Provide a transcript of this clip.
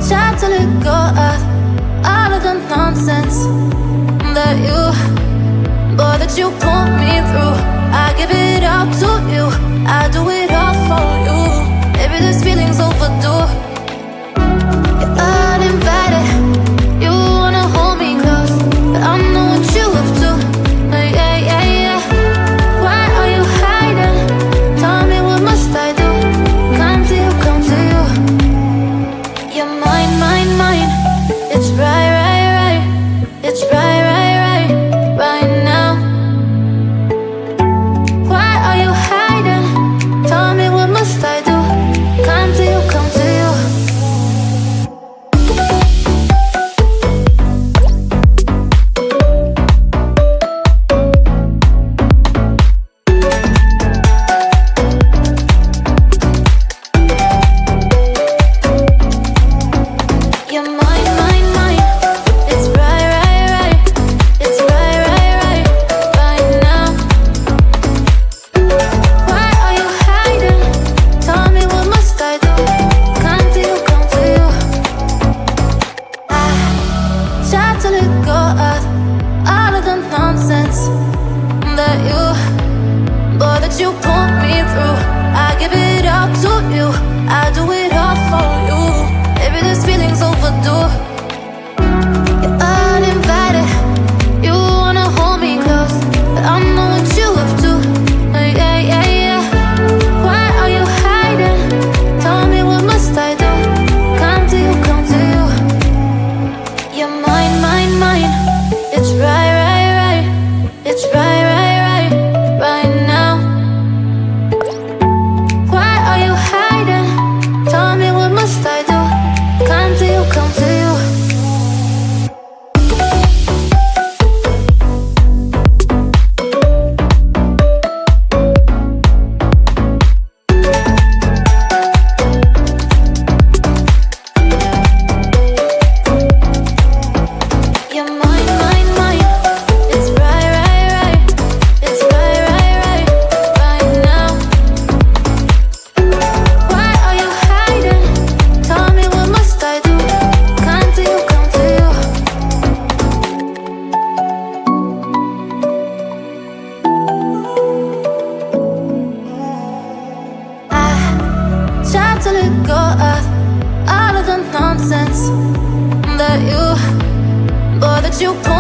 try to let go of all of the nonsense that you, boy, that you put me through. I give it all to you, I do it all for you. Maybe this feeling's overdue. You're uninvited, you wanna hold me close, but I know what you have to. Yeah, yeah, yeah. Why are you hiding? Tell me, what must I do? Come to you, come to you. You're mine, mine, mine. It's right, right, right. It's right, right, right, right now. Why are you hiding? Tell me, what must I do? Come to you, come to you. You're mine, mine, mine. It's right, right, right. It's right, right, right, right now. Why are you hiding? Tell me, what must I do? Come to you, come to you. I try to let go of all of the nonsense that you, boy, that you put me through. I give it all to you, I do it all for you. Maybe this feeling's overdue. You're uninvited, you wanna hold me close, but I know what you have to. Yeah, yeah, yeah. Why are you hiding? Tell me, what must I do? Come to you, come to you. You're mine, mine, mine. It's right, right, right. It's right, right, right, right now. Why are you hiding? Tell me, what must I do? Come to you, come to you. You're mine, mine, mine. It's right, right, right. It's right, right, right, right now. Why are you hiding? Tell me, what must I do? Come to you, come to you. I try to let go of all of the nonsense that you, boy, that you put